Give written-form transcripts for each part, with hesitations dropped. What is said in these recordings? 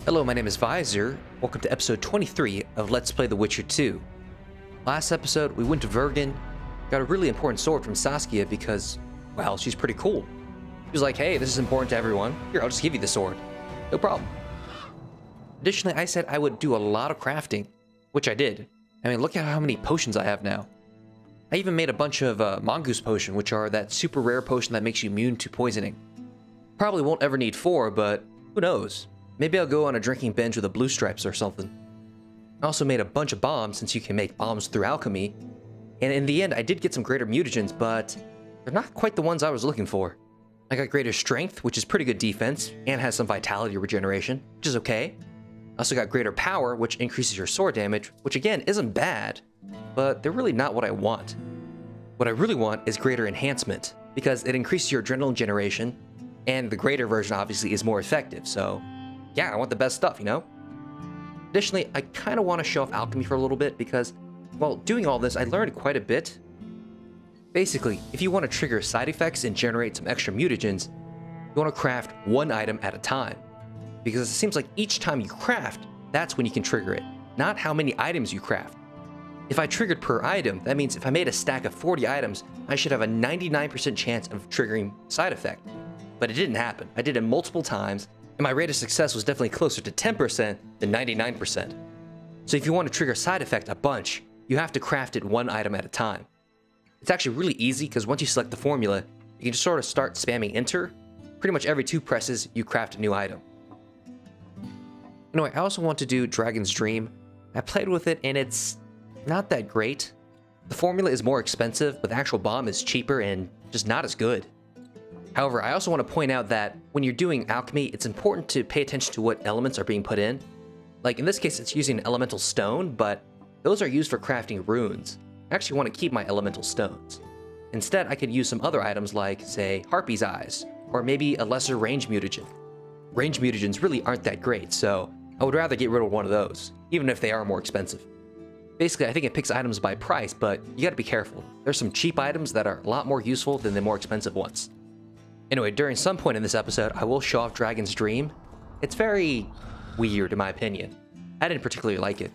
Hello, my name is Visor. Welcome to episode 23 of Let's Play The Witcher 2. Last episode, we went to Vergen, got a really important sword from Saskia because, well, she's pretty cool. She was like, hey, this is important to everyone. Here, I'll just give you the sword. No problem. Additionally, I said I would do a lot of crafting, which I did. I mean, look at how many potions I have now. I even made a bunch of mongoose potion, which are that super rare potion that makes you immune to poisoning. Probably won't ever need 4, but who knows? Maybe I'll go on a drinking binge with the blue stripes or something. I also made a bunch of bombs since you can make bombs through alchemy. And in the end, I did get some greater mutagens, but they're not quite the ones I was looking for. I got greater strength, which is pretty good defense, and has some vitality regeneration, which is okay. I also got greater power, which increases your sword damage, which again isn't bad, but they're really not what I want. What I really want is greater enhancement, because it increases your adrenaline generation, and the greater version obviously is more effective, so yeah, I want the best stuff, you know? Additionally, I kind of want to show off alchemy for a little bit because, while doing all this, I learned quite a bit. Basically, if you want to trigger side effects and generate some extra mutagens, you want to craft one item at a time. Because it seems like each time you craft, that's when you can trigger it, not how many items you craft. If I triggered per item, that means if I made a stack of 40 items, I should have a 99% chance of triggering side effect. But it didn't happen. I did it multiple times, and my rate of success was definitely closer to 10% than 99%. So if you want to trigger side effect a bunch, you have to craft it one item at a time. It's actually really easy because once you select the formula, you can just sort of start spamming enter. Pretty much every 2 presses, you craft a new item. Anyway, I also want to do Dragon's Dream. I played with it and it's not that great. The formula is more expensive, but the actual bomb is cheaper and just not as good. However, I also want to point out that when you're doing alchemy, it's important to pay attention to what elements are being put in. Like in this case, it's using an elemental stone, but those are used for crafting runes. I actually want to keep my elemental stones. Instead, I could use some other items like, say, Harpy's Eyes, or maybe a lesser range mutagen. Range mutagens really aren't that great, so I would rather get rid of one of those, even if they are more expensive. Basically, I think it picks items by price, but you gotta be careful. There's some cheap items that are a lot more useful than the more expensive ones. Anyway, during some point in this episode, I will show off Dragon's Dream. It's very weird, in my opinion. I didn't particularly like it.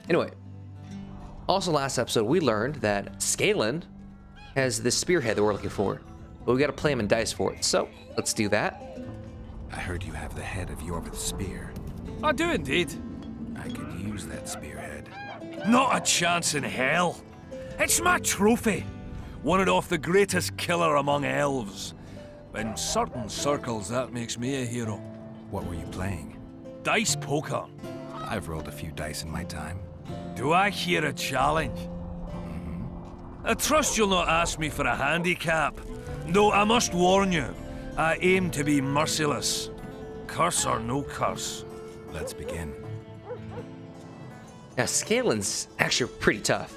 Anyway, also last episode, we learned that Scalen has this spearhead that we're looking for, but we gotta play him in dice for it, so let's do that. I heard you have the head of Yorvith's spear. I do indeed. I could use that spearhead. Not a chance in hell. It's my trophy. Won it off the greatest killer among elves. In certain circles, that makes me a hero. What were you playing? Dice poker. I've rolled a few dice in my time. Do I hear a challenge? I trust you'll not ask me for a handicap. Though I must warn you, I aim to be merciless. Curse or no curse. Let's begin. Now, Scalen's actually pretty tough.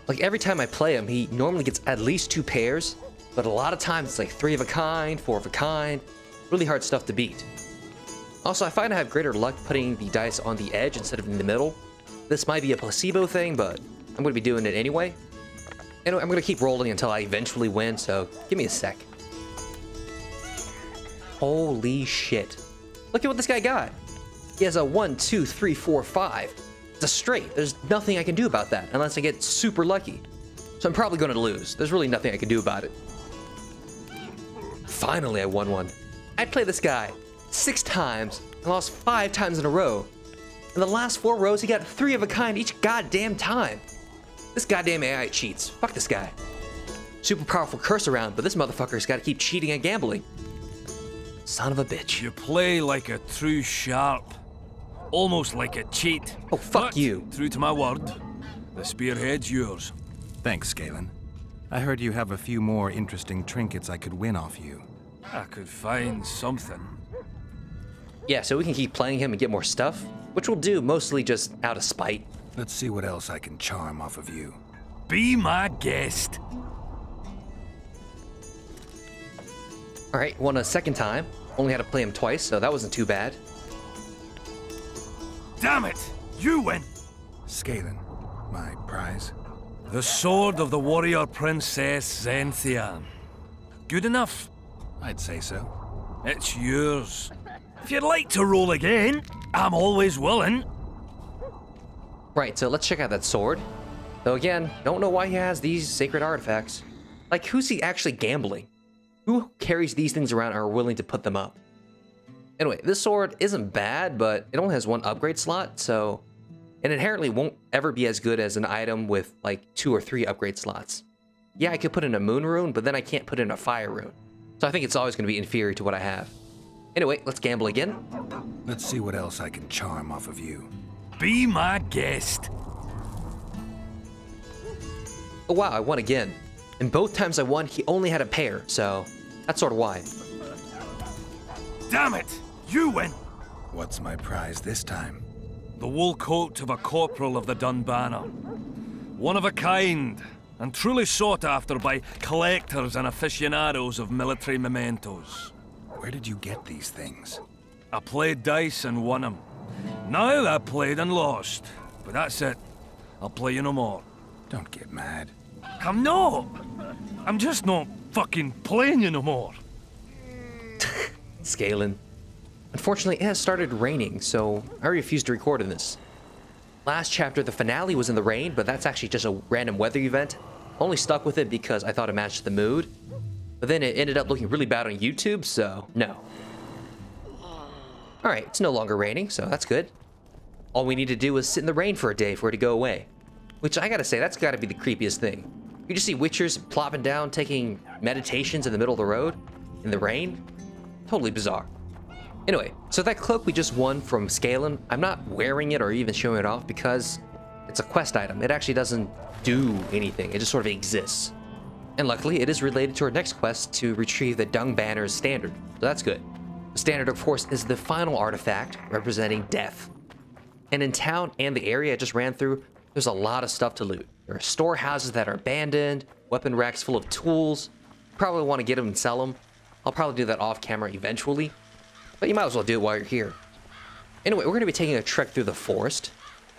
Like, every time I play him, he normally gets at least 2 pairs, but a lot of times it's like 3 of a kind, 4 of a kind. Really hard stuff to beat. Also, I find I have greater luck putting the dice on the edge instead of in the middle. This might be a placebo thing, but I'm going to be doing it anyway. Anyway, I'm going to keep rolling until I eventually win, so give me a sec. Holy shit. Look at what this guy got. He has a 1, 2, 3, 4, 5. It's a straight. There's nothing I can do about that unless I get super lucky. So I'm probably going to lose. There's really nothing I can do about it. Finally, I won one. I played this guy 6 times and lost 5 times in a row. In the last 4 rows, he got 3 of a kind each goddamn time. This goddamn AI cheats. Fuck this guy. Super powerful curse around, but this motherfucker's got to keep cheating and gambling. Son of a bitch. You play like a true sharp. Almost like a cheat. Oh, fuck But, you. True to my word, the spearhead's yours. Thanks, Scalen. I heard you have a few more interesting trinkets I could win off you. I could find something. Yeah, so we can keep playing him and get more stuff, which we'll do mostly just out of spite. Let's see what else I can charm off of you. Be my guest. Alright, won a second time. Only had to play him twice, so that wasn't too bad. Damn it! You win! Scalen, my prize. The sword of the warrior princess Zenthia. Good enough? I'd say so. It's yours. If you'd like to roll again, I'm always willing. Right, so let's check out that sword. Though again, don't know why he has these sacred artifacts. Like, who's he actually gambling? Who carries these things around and are willing to put them up? Anyway, this sword isn't bad, but it only has one upgrade slot, so it inherently won't ever be as good as an item with like 2 or 3 upgrade slots. Yeah, I could put in a moon rune, but then I can't put in a fire rune. So I think it's always going to be inferior to what I have. Anyway, let's gamble again. Let's see what else I can charm off of you. Be my guest. Oh wow, I won again. And both times I won, he only had a pair, so that's sort of why. Damn it! You win! What's my prize this time? The wool coat of a corporal of the Dunbanner. One of a kind, and truly sought after by collectors and aficionados of military mementos. Where did you get these things? I played dice and won them. Now I played and lost. But that's it. I'll play you no more. Don't get mad. I'm not! I'm just not fucking playing you no more. Scaling. Unfortunately, it has started raining, so I refuse to record in this. Last chapter, the finale was in the rain, but that's actually just a random weather event. Only stuck with it because I thought it matched the mood. But then it ended up looking really bad on YouTube, so no. Alright, it's no longer raining, so that's good. All we need to do is sit in the rain for a day for it to go away. Which I gotta say, that's gotta be the creepiest thing. You just see witchers plopping down, taking meditations in the middle of the road, in the rain. Totally bizarre. Anyway, so that cloak we just won from Scalen, I'm not wearing it or even showing it off because it's a quest item. It actually doesn't do anything, it just sort of exists. And luckily, it is related to our next quest to retrieve the Dung Banner's standard, so that's good. The standard, of course, is the final artifact representing death. And in town and the area I just ran through, there's a lot of stuff to loot. There are storehouses that are abandoned, weapon racks full of tools. Probably want to get them and sell them. I'll probably do that off camera eventually, but you might as well do it while you're here. Anyway, we're going to be taking a trek through the forest.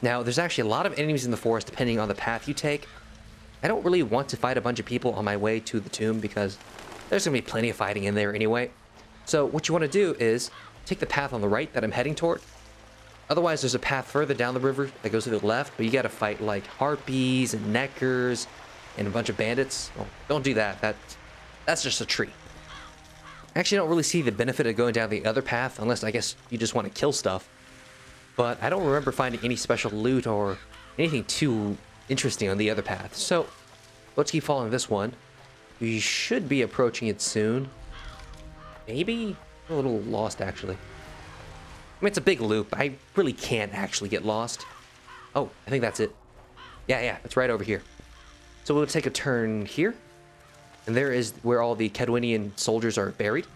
Now, there's actually a lot of enemies in the forest depending on the path you take. I don't really want to fight a bunch of people on my way to the tomb because there's going to be plenty of fighting in there anyway. So what you want to do is take the path on the right that I'm heading toward. Otherwise, there's a path further down the river that goes to the left, but you got to fight like harpies and neckers and a bunch of bandits. Well, don't do that. That's just a tree. I actually don't really see the benefit of going down the other path unless I guess you just want to kill stuff. But I don't remember finding any special loot or anything too interesting on the other path. So let's keep following this one. We should be approaching it soon. Maybe? I'm a little lost actually. I mean, it's a big loop. I really can't actually get lost. Oh, I think that's it. Yeah, it's right over here. So we'll take a turn here. And there is where all the Kaedwenian soldiers are buried.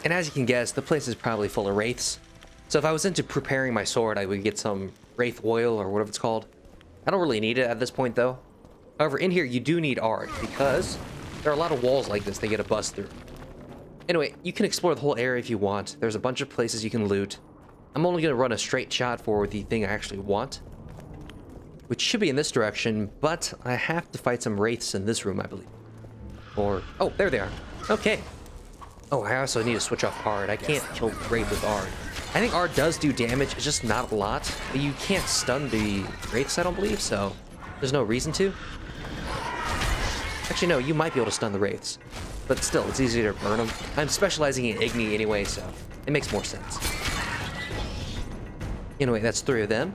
And as you can guess, the place is probably full of wraiths. So if I was into preparing my sword, I would get some wraith oil or whatever it's called. I don't really need it at this point though. However, in here you do need art because there are a lot of walls like this they get a bust through. Anyway, you can explore the whole area if you want. There's a bunch of places you can loot. I'm only going to run a straight shot for the thing I actually want, which should be in this direction, but I have to fight some wraiths in this room, I believe. Or, oh, there they are. Okay. Oh, I also need to switch off Ard. I can't kill Wraith with Ard. I think Ard does do damage, it's just not a lot. But you can't stun the Wraiths, I don't believe, so there's no reason to. Actually, no, you might be able to stun the Wraiths. But still, it's easier to burn them. I'm specializing in Igni anyway, so it makes more sense. Anyway, that's 3 of them.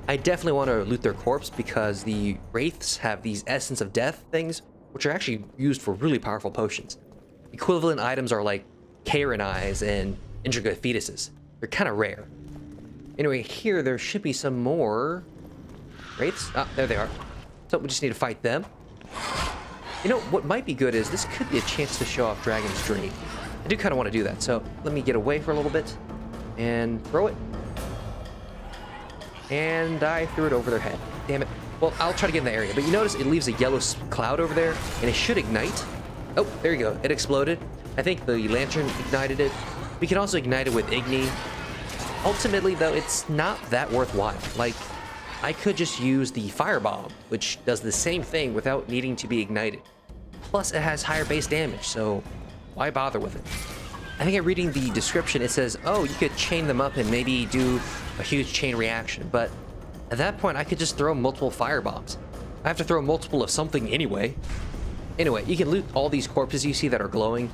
I definitely want to loot their corpse because the Wraiths have these Essence of Death things, which are actually used for really powerful potions. Equivalent items are like Karen Eyes and Intricate Fetuses. They're kind of rare. Anyway, here there should be some more Wraiths. Ah, there they are. So we just need to fight them. You know, what might be good is this could be a chance to show off Dragon's Dream. I do kind of want to do that, so let me get away for a little bit and throw it. And I threw it over their head. Damn it. Well, I'll try to get in the area, but you notice it leaves a yellow cloud over there, and it should ignite. Oh, there you go. It exploded. I think the lantern ignited it. We can also ignite it with Igni. Ultimately, though, it's not that worthwhile. Like, I could just use the firebomb, which does the same thing without needing to be ignited. Plus, it has higher base damage, so why bother with it? I think I'm reading the description, it says, oh, you could chain them up and maybe do a huge chain reaction, but at that point I could just throw multiple firebombs. I have to throw multiple of something anyway. Anyway, you can loot all these corpses you see that are glowing.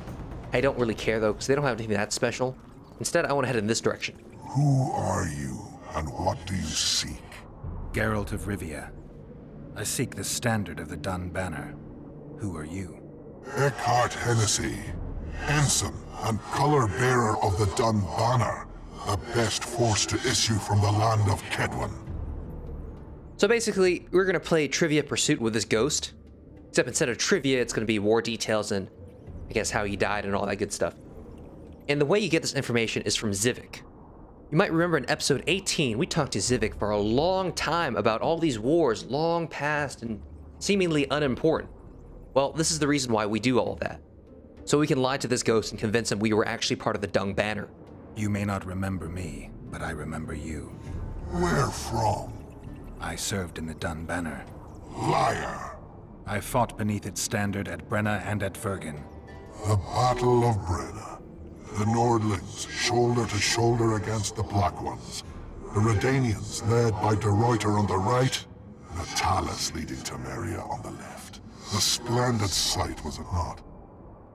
I don't really care though, because they don't have anything that special. Instead, I want to head in this direction. Who are you, and what do you seek? Geralt of Rivia. I seek the standard of the Dun Banner. Who are you? Eckhart Hennessy, ensign and color-bearer of the Dun Banner, the best force to issue from the land of Kaedweni. So basically, we're going to play Trivia Pursuit with this ghost. Except instead of trivia, it's going to be war details and, I guess, how he died and all that good stuff. And the way you get this information is from Zivik. You might remember in episode 18, we talked to Zivik for a long time about all these wars long past and seemingly unimportant. Well, this is the reason why we do all of that. So we can lie to this ghost and convince him we were actually part of the Dun Banner. You may not remember me, but I remember you. Where from? I served in the Dun Banner. Liar. I fought beneath its standard at Brenna and at Vergen. The Battle of Brenna. The Nordlings, shoulder to shoulder against the Black Ones. The Redanians, led by De Ruyter on the right. Natalis leading Temeria on the left. A splendid sight, was it not?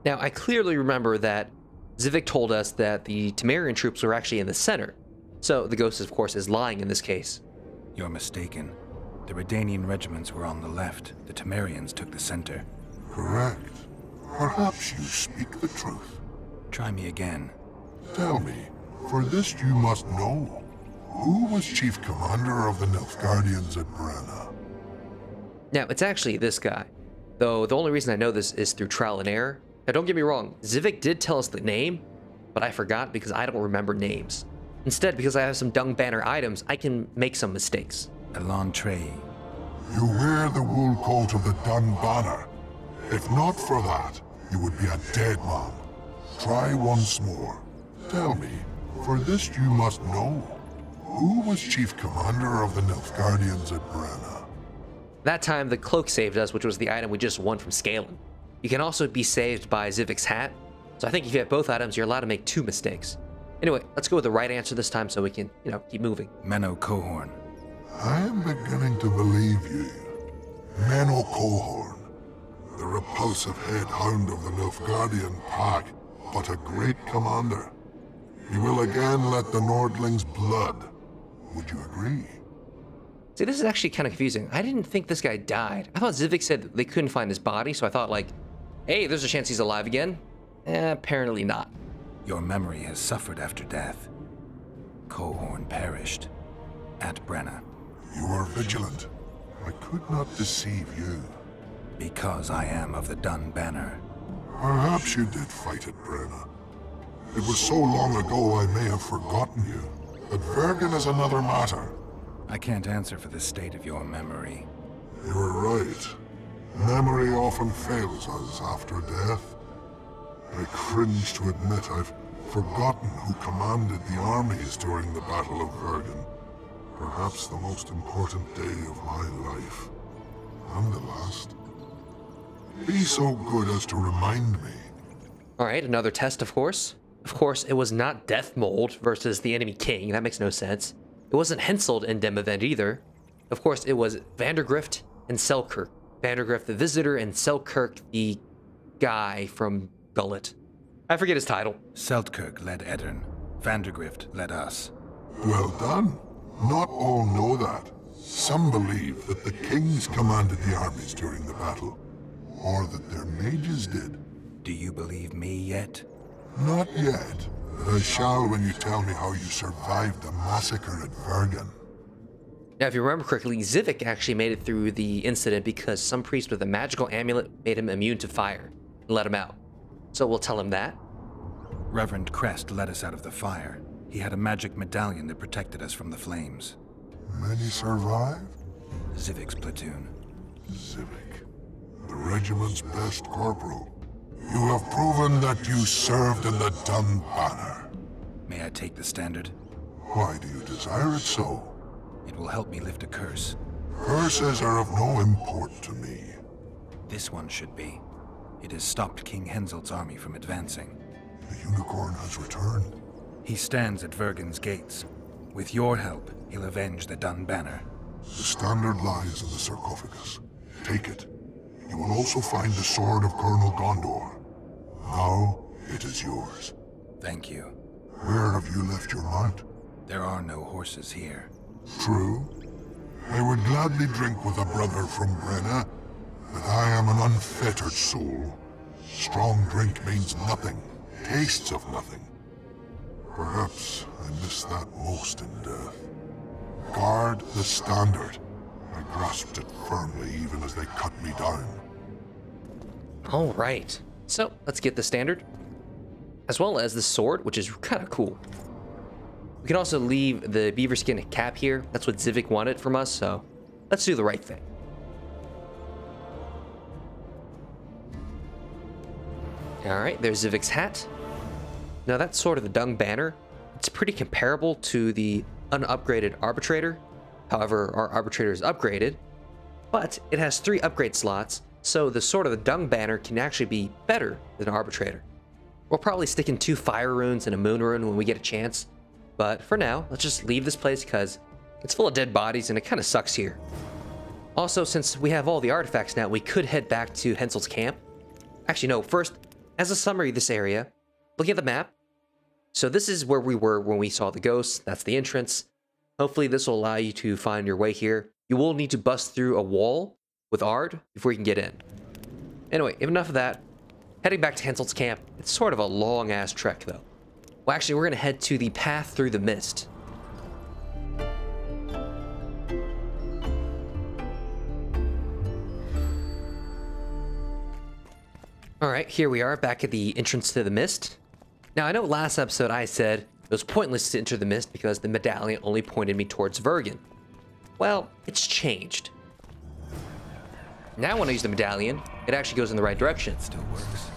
Now, I clearly remember that Zivik told us that the Temerian troops were actually in the center. So the ghost, of course, is lying in this case. You're mistaken. The Redanian regiments were on the left. The Temerians took the center. Correct. Perhaps you speak the truth. Try me again. Tell me, for this you must know. Who was chief commander of the Nilfgaardians at Brenna? Now, it's actually this guy. Though the only reason I know this is through trial and error. Now, don't get me wrong, Zivik did tell us the name, but I forgot because I don't remember names. Instead, because I have some Dun Banner items, I can make some mistakes. Elan Trey. You wear the wool coat of the Dun Banner. If not for that, you would be a dead man. Try once more. Tell me, for this you must know. Who was chief commander of the Nilfgaardians at Brenna? That time, the cloak saved us, which was the item we just won from scaling. You can also be saved by Zivik's hat, so I think if you have both items, you're allowed to make 2 mistakes. Anyway, let's go with the right answer this time so we can, keep moving. Menno Cohorn. I am beginning to believe you. Menno Cohorn, the repulsive head hound of the Nilfgaardian pack, but a great commander. He will again let the Nordlings blood. Would you agree? See, this is actually kind of confusing. I didn't think this guy died. I thought Zivik said they couldn't find his body, so I thought like, hey, there's a chance he's alive again. Apparently not. Your memory has suffered after death. Cohorn perished. At Brenna. You are vigilant. I could not deceive you. Because I am of the Dun Banner. Perhaps you did fight at Brenna. It was so long ago I may have forgotten you. But Vergen is another matter. I can't answer for the state of your memory. You are right. Memory often fails us after death. I cringe to admit I've forgotten who commanded the armies during the Battle of Vergen. Perhaps the most important day of my life. And the last. Be so good as to remind me. Alright, another test, of course. Of course, it was not Death Mold versus the enemy king. That makes no sense. It wasn't Henselt in Demavend either. Of course, it was Vandergrift and Selkirk. Vandergrift the Visitor and Selkirk the guy from Gullet. I forget his title. Selkirk led Eddern. Vandergrift led us. Well done. Not all know that. Some believe that the kings commanded the armies during the battle, or that their mages did. Do you believe me yet? Not yet, but I shall when you tell me how you survived the massacre at Vergen. Now, if you remember correctly, Zivik actually made it through the incident because some priest with a magical amulet made him immune to fire and let him out. So we'll tell him that. Reverend Crest led us out of the fire. He had a magic medallion that protected us from the flames. Many survived? Zivik's platoon. Zivik, the regiment's best corporal. You have proven that you served in the Dun Banner. May I take the standard? Why do you desire it so? It will help me lift a curse. Curses are of no import to me. This one should be. It has stopped King Henselt's army from advancing. The unicorn has returned. He stands at Vergen's gates. With your help, he'll avenge the Dun Banner. The standard lies in the sarcophagus. Take it. You will also find the sword of Colonel Gondor. Now it is yours. Thank you. Where have you left your mount? There are no horses here. True. I would gladly drink with a brother from Brenna, but I am an unfettered soul. Strong drink means nothing, tastes of nothing. Perhaps I miss that most in death. Guard the standard. I grasped it firmly even as they cut me down. All right. So let's get the standard, as well as the sword, which is kind of cool. We can also leave the beaver skin cap here. That's what Zivik wanted from us, so let's do the right thing. All right, there's Zivik's hat. Now that's sort of the Dung Banner. It's pretty comparable to the unupgraded Arbitrator. However, our Arbitrator is upgraded, but it has 3 upgrade slots, so the sword of the Dung Banner can actually be better than Arbitrator. We'll probably stick in 2 fire runes and a moon rune when we get a chance, but for now, let's just leave this place because it's full of dead bodies and it kind of sucks here. Also, since we have all the artifacts now, we could head back to Henselt's camp. Actually, no, first, as a summary of this area, looking at the map, so this is where we were when we saw the ghosts. That's the entrance. Hopefully this will allow you to find your way here. You will need to bust through a wall with Ard before you can get in. Anyway, enough of that. Heading back to Henselt's camp. It's sort of a long-ass trek, though. Well, actually, we're going to head to the path through the mist. Alright, here we are, back at the entrance to the mist. Now, I know last episode I said it was pointless to enter the mist because the medallion only pointed me towards Vergen. Well, it's changed. Now when I use the medallion, it actually goes in the right direction. It still works.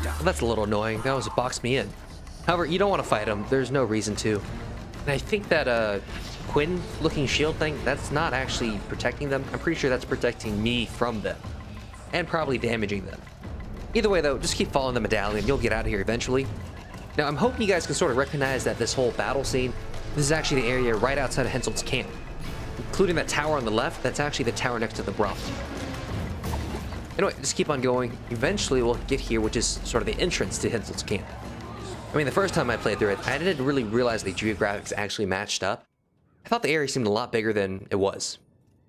Well, that's a little annoying. That was boxed me in. However, you don't want to fight them. There's no reason to. And I think that Quinn-looking shield thing, that's not actually protecting them. I'm pretty sure that's protecting me from them. And probably damaging them. Either way, though, just keep following the medallion. You'll get out of here eventually. Now, I'm hoping you guys can sort of recognize that this whole battle scene, this is actually the area right outside of Henselt's camp. Including that tower on the left, that's actually the tower next to the brothel. Anyway, just keep on going. Eventually, we'll get here, which is sort of the entrance to Henselt's camp. I mean, the first time I played through it, I didn't really realize the geographics actually matched up. I thought the area seemed a lot bigger than it was.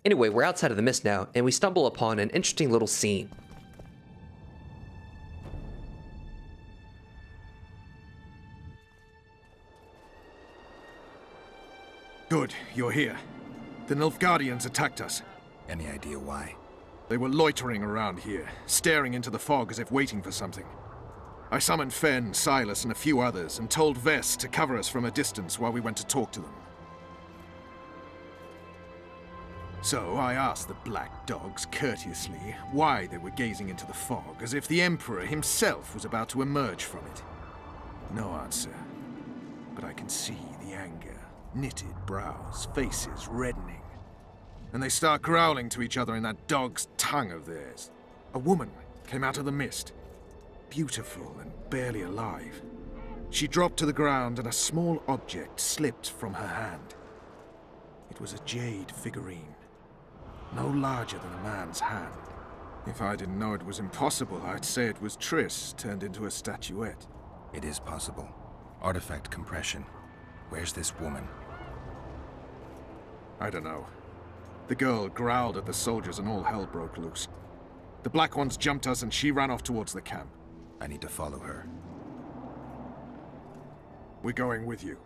Anyway, we're outside of the mist now, and we stumble upon an interesting little scene. Good, you're here. The Nilfgaardians attacked us. Any idea why? They were loitering around here, staring into the fog as if waiting for something. I summoned Fen, Silas, and a few others, and told Vess to cover us from a distance while we went to talk to them. So I asked the black dogs courteously why they were gazing into the fog, as if the Emperor himself was about to emerge from it. No answer, but I can see the anger. Knitted brows, faces reddening. And they start growling to each other in that dog's tongue of theirs. A woman came out of the mist, beautiful and barely alive. She dropped to the ground and a small object slipped from her hand. It was a jade figurine, no larger than a man's hand. If I didn't know it was impossible, I'd say it was Triss turned into a statuette. It is possible. Artifact compression. Where's this woman? I don't know. The girl growled at the soldiers and all hell broke loose. The Black Ones jumped us and she ran off towards the camp. I need to follow her. We're going with you.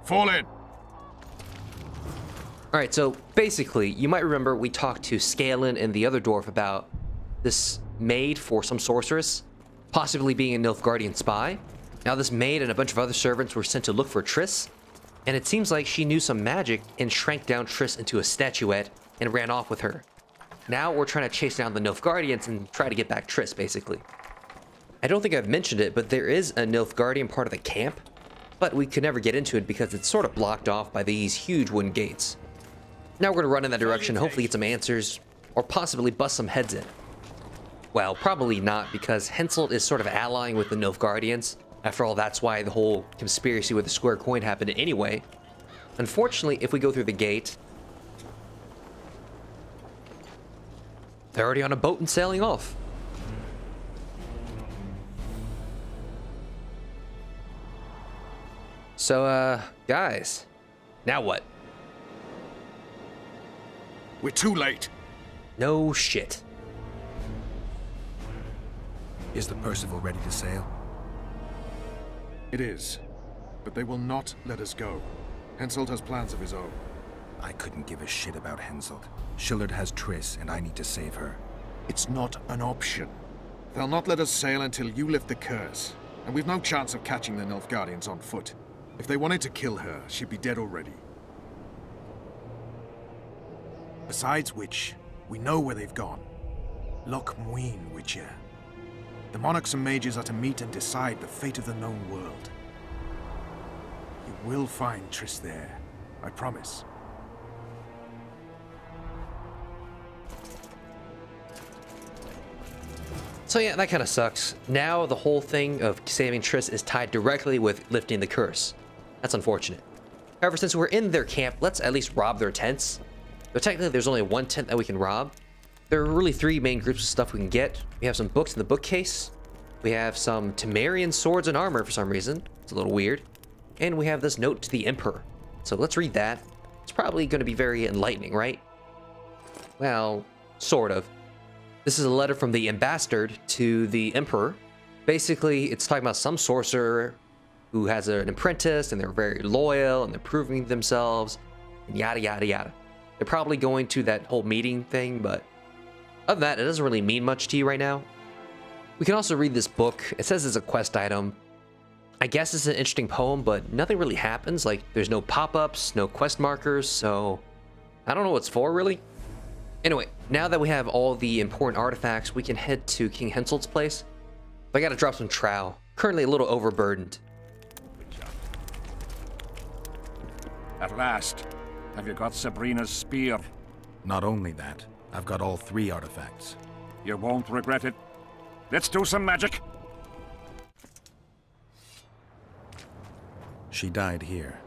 Fall in! Alright, so basically, you might remember we talked to Scalen and the other dwarf about this maid for some sorceress, possibly being a Nilfgaardian spy. Now this maid and a bunch of other servants were sent to look for Triss, and it seems like she knew some magic and shrank down Triss into a statuette and ran off with her. Now we're trying to chase down the Nilfgaardians and try to get back Triss, basically. I don't think I've mentioned it, but there is a Nilfgaardian part of the camp, but we could never get into it because it's sort of blocked off by these huge wooden gates. Now we're going to run in that direction, hopefully get some answers, or possibly bust some heads in. Well, probably not, because Henselt is sort of allying with the Nilfgaardians, After all, that's why the whole conspiracy with the square coin happened anyway. Unfortunately, if we go through the gate, they're already on a boat and sailing off. So, guys, now what? We're too late. No shit. Is the Percival ready to sail? It is. But they will not let us go. Henselt has plans of his own. I couldn't give a shit about Henselt. Schillard has Triss, and I need to save her. It's not an option. They'll not let us sail until you lift the curse. And we've no chance of catching the Nilfgaardians on foot. If they wanted to kill her, she'd be dead already. Besides which, we know where they've gone. Loch Muin, Witcher. The monarchs and mages are to meet and decide the fate of the known world. You will find Triss there, I promise. So yeah, that kind of sucks. Now the whole thing of saving Triss is tied directly with lifting the curse. That's unfortunate. However, since we're in their camp, let's at least rob their tents. Though technically there's only one tent that we can rob. There are really three main groups of stuff we can get. We have some books in the bookcase. We have some Temerian swords and armor for some reason. It's a little weird. And we have this note to the Emperor. So let's read that. It's probably going to be very enlightening, right? Well, sort of. This is a letter from the ambassador to the Emperor. Basically, it's talking about some sorcerer who has an apprentice and they're very loyal and they're proving themselves and yada, yada, yada. They're probably going to that whole meeting thing, but other than that, it doesn't really mean much to you right now. We can also read this book. It says it's a quest item. I guess it's an interesting poem, but nothing really happens. Like, there's no pop-ups, no quest markers, so I don't know what it's for, really. Anyway, now that we have all the important artifacts, we can head to King Henselt's place. But I gotta drop some trowel. Currently a little overburdened. At last. Have you got Sabrina's spear? Not only that, I've got all 3 artifacts. You won't regret it. Let's do some magic. She died here.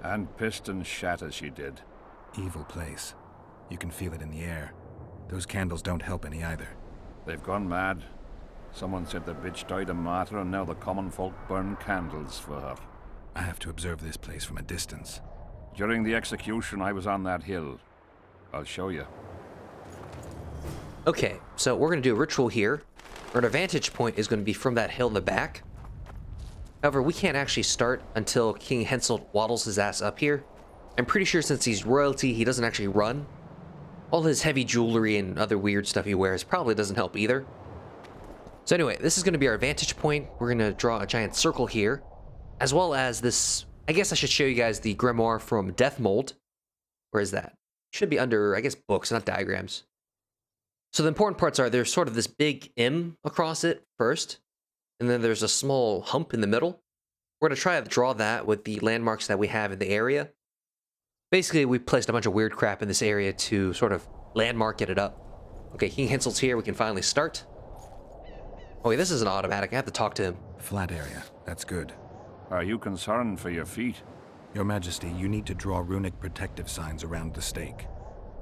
And pissed and shat as she did. Evil place. You can feel it in the air. Those candles don't help any either. They've gone mad. Someone said the bitch died a martyr and now the common folk burn candles for her. I have to observe this place from a distance. During the execution, I was on that hill. I'll show you. Okay, so we're going to do a ritual here. Our vantage point is going to be from that hill in the back. However, we can't actually start until King Henselt waddles his ass up here. I'm pretty sure since he's royalty, he doesn't actually run. All his heavy jewelry and other weird stuff he wears probably doesn't help either. So anyway, this is going to be our vantage point. We're going to draw a giant circle here, as well as this. I guess I should show you guys the grimoire from Death Mold. Where is that? Should be under, I guess, books, not diagrams. So the important parts are there's sort of this big M across it first, and then there's a small hump in the middle. We're going to try to draw that with the landmarks that we have in the area. Basically, we placed a bunch of weird crap in this area to sort of landmark it up. Okay, King Henselt's here. We can finally start. Oh, wait, this is an automatic. I have to talk to him. Flat area. That's good. Are you concerned for your feet? Your Majesty, you need to draw runic protective signs around the stake.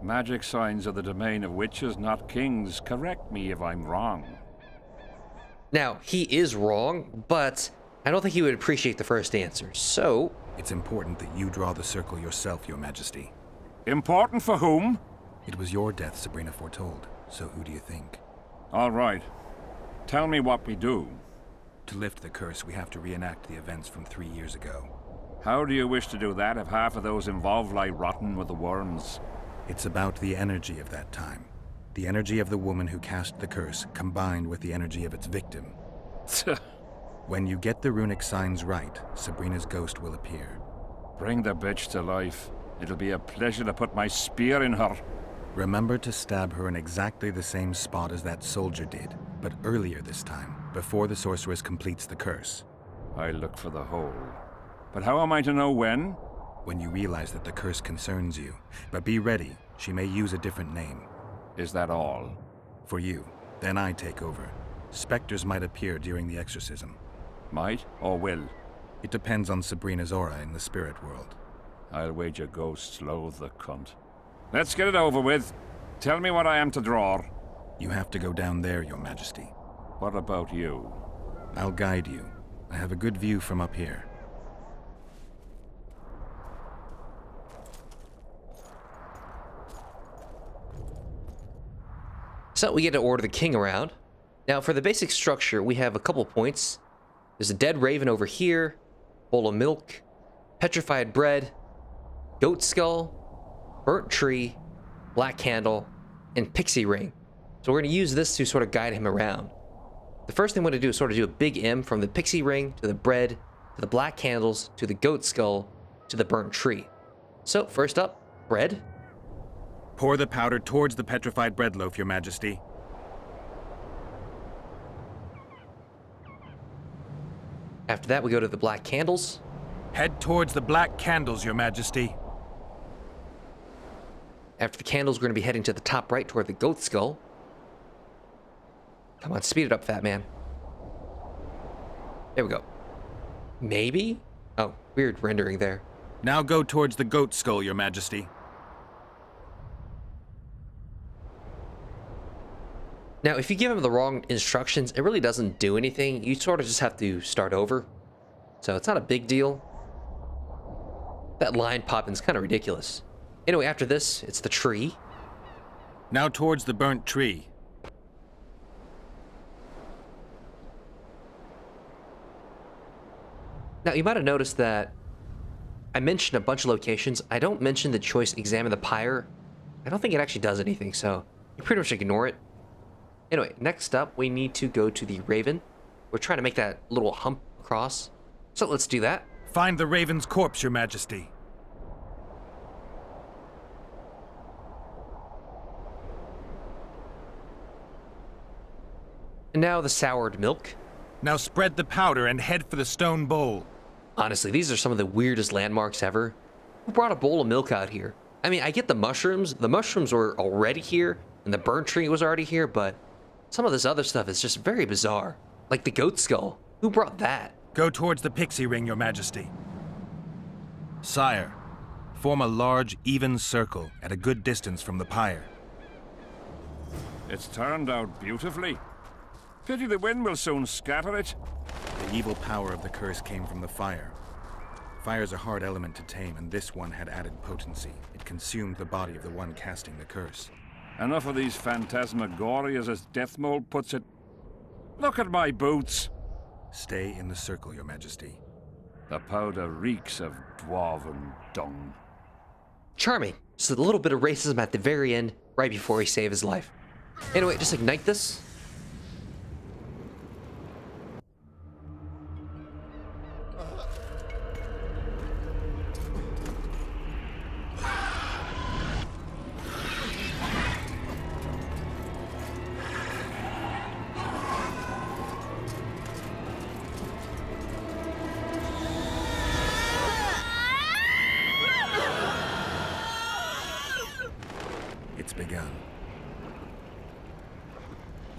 Magic signs are the domain of witches, not kings. Correct me if I'm wrong. Now, he is wrong, but I don't think he would appreciate the first answer, so... It's important that you draw the circle yourself, Your Majesty. Important for whom? It was your death Sabrina foretold, so who do you think? All right. Tell me what we do. To lift the curse, we have to reenact the events from 3 years ago. How do you wish to do that if half of those involved lie rotten with the worms? It's about the energy of that time. The energy of the woman who cast the curse, combined with the energy of its victim. When you get the runic signs right, Sabrina's ghost will appear. Bring the bitch to life. It'll be a pleasure to put my spear in her. Remember to stab her in exactly the same spot as that soldier did, but earlier this time, before the sorceress completes the curse. I'll look for the hole. But how am I to know when? When you realize that the curse concerns you. But be ready, she may use a different name. Is that all? For you. Then I take over. Spectres might appear during the exorcism. Might or will? It depends on Sabrina's aura in the spirit world. I'll wager ghosts loathe the cunt. Let's get it over with. Tell me what I am to draw. You have to go down there, Your Majesty. What about you? I'll guide you. I have a good view from up here. So we get to order the king around. Now for the basic structure, we have a couple points. There's a dead raven over here, bowl of milk, petrified bread, goat skull, burnt tree, black candle, and pixie ring. So we're going to use this to sort of guide him around. The first thing I'm going to do is sort of do a big M from the pixie ring to the bread, to the black candles, to the goat skull, to the burnt tree. So first up, bread. Pour the powder towards the petrified bread loaf, Your Majesty. After that, we go to the black candles. Head towards the black candles, Your Majesty. After the candles, we're going to be heading to the top right toward the goat skull. Come on, speed it up, fat man. There we go. Maybe? Oh, weird rendering there. Now go towards the goat skull, Your Majesty. Now, if you give him the wrong instructions, it really doesn't do anything. You sort of just have to start over. So it's not a big deal. That line popping is kind of ridiculous. Anyway, after this, it's the tree. Now towards the burnt tree. Now, you might have noticed that I mentioned a bunch of locations. I don't mention the choice examine the pyre. I don't think it actually does anything, so you pretty much ignore it. Anyway, next up, we need to go to the raven. We're trying to make that little hump across. So let's do that. Find the raven's corpse, Your Majesty. And now the soured milk. Now spread the powder and head for the stone bowl. Honestly, these are some of the weirdest landmarks ever. Who brought a bowl of milk out here? I mean, I get the mushrooms. The mushrooms were already here, and the burnt tree was already here, but some of this other stuff is just very bizarre. Like the goat skull. Who brought that? Go towards the pixie ring, Your Majesty. Sire, form a large, even circle at a good distance from the pyre. It's turned out beautifully. Pity the wind will soon scatter it. The evil power of the curse came from the fire. Fire's a hard element to tame, and this one had added potency. It consumed the body of the one casting the curse. Enough of these phantasmagorias, as Deathmold puts it. Look at my boots. Stay in the circle, Your Majesty. The powder reeks of dwarven dung. Charming. Just a little bit of racism at the very end, right before he saved his life. Anyway, just ignite this. It's begun.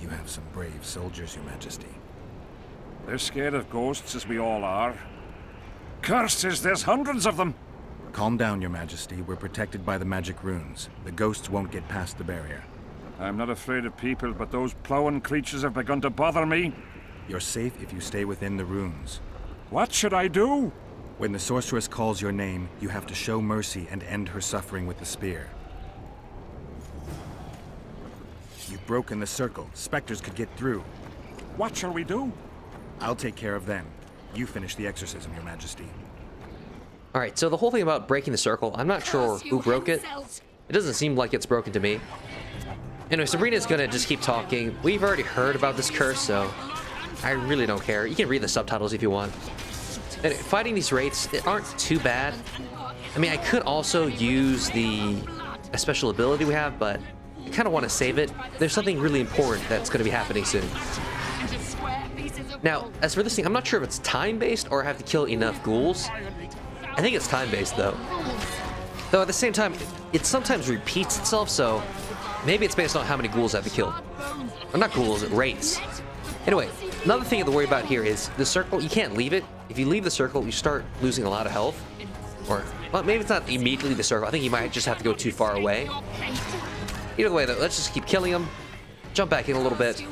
You have some brave soldiers, Your Majesty. They're scared of ghosts, as we all are. Curses, there's hundreds of them! Calm down, Your Majesty. We're protected by the magic runes. The ghosts won't get past the barrier. I'm not afraid of people, but those plowing creatures have begun to bother me. You're safe if you stay within the runes. What should I do? When the sorceress calls your name, you have to show mercy and end her suffering with the spear. You've broken the circle. Spectres could get through. What shall we do? I'll take care of them. You finish the exorcism, Your Majesty. Alright, so the whole thing about breaking the circle, I'm not sure who broke it. It doesn't seem like it's broken to me. Anyway, Sabrina's gonna just keep talking. We've already heard about this curse, so I really don't care. You can read the subtitles if you want. And fighting these wraiths, they aren't too bad. I mean, I could also use a special ability we have, but I kind of want to save it. There's something really important that's going to be happening soon. Now, as for this thing, I'm not sure if it's time-based or I have to kill enough ghouls. I think it's time-based, though. Though at the same time, it sometimes repeats itself, so maybe it's based on how many ghouls I have to kill. Or not ghouls, wraiths. Anyway, Another thing to worry about here is the circle. You can't leave it. If you leave the circle, you start losing a lot of health. Or, well, maybe it's not immediately the circle. I think you might just have to go too far away. Either way, though, let's just keep killing them. Jump back in a little bit.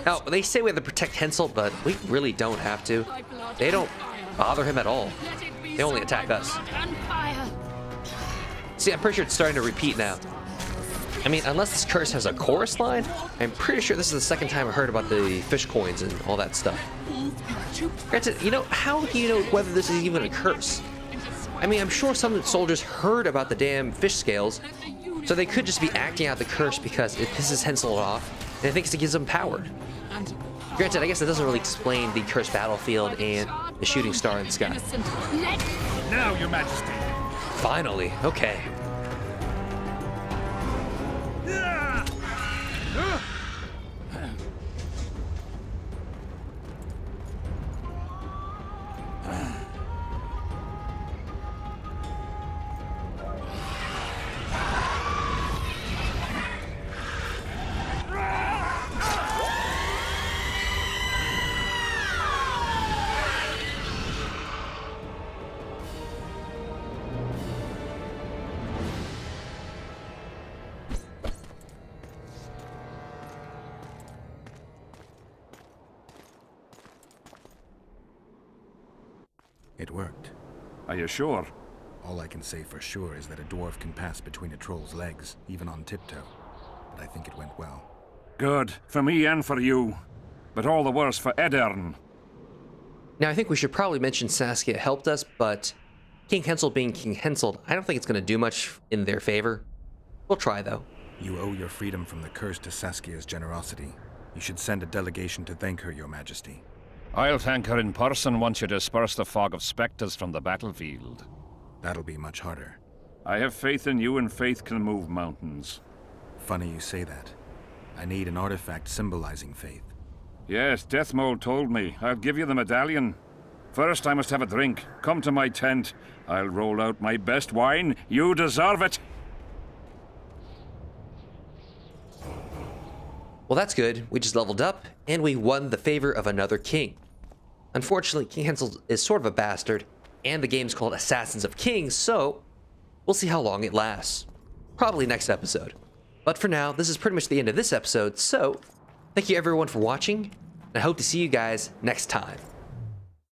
Now, they say we have to protect Hensel, but we really don't have to. They don't bother him at all. They only attack us. See, I'm pretty sure it's starting to repeat now. I mean, unless this curse has a chorus line, I'm pretty sure this is the second time I heard about the fish coins and all that stuff. Granted, you know, how do you know whether this is even a curse? I mean, I'm sure some soldiers heard about the damn fish scales, so they could just be acting out the curse because it pisses Hensel off, and it thinks it gives them power. Granted, I guess it doesn't really explain the cursed battlefield and the shooting star in the sky. Now, Your Majesty. Finally, okay. It worked. Are you sure? All I can say for sure is that a dwarf can pass between a troll's legs, even on tiptoe. But I think it went well. Good. For me and for you. But all the worse for Edern. Now, I think we should probably mention Saskia helped us, but King Hensel being King Hensel, I don't think it's going to do much in their favor. We'll try, though. You owe your freedom from the curse to Saskia's generosity. You should send a delegation to thank her, Your Majesty. I'll thank her in person once you disperse the fog of spectres from the battlefield. That'll be much harder. I have faith in you, and faith can move mountains. Funny you say that. I need an artifact symbolizing faith. Yes, Deathmold told me. I'll give you the medallion. First, I must have a drink. Come to my tent. I'll roll out my best wine. You deserve it! Well, that's good. We just leveled up, and we won the favor of another king. Unfortunately, King Hensel is sort of a bastard, and the game's called Assassins of Kings, so we'll see how long it lasts. Probably next episode. But for now, this is pretty much the end of this episode, so thank you everyone for watching, and I hope to see you guys next time.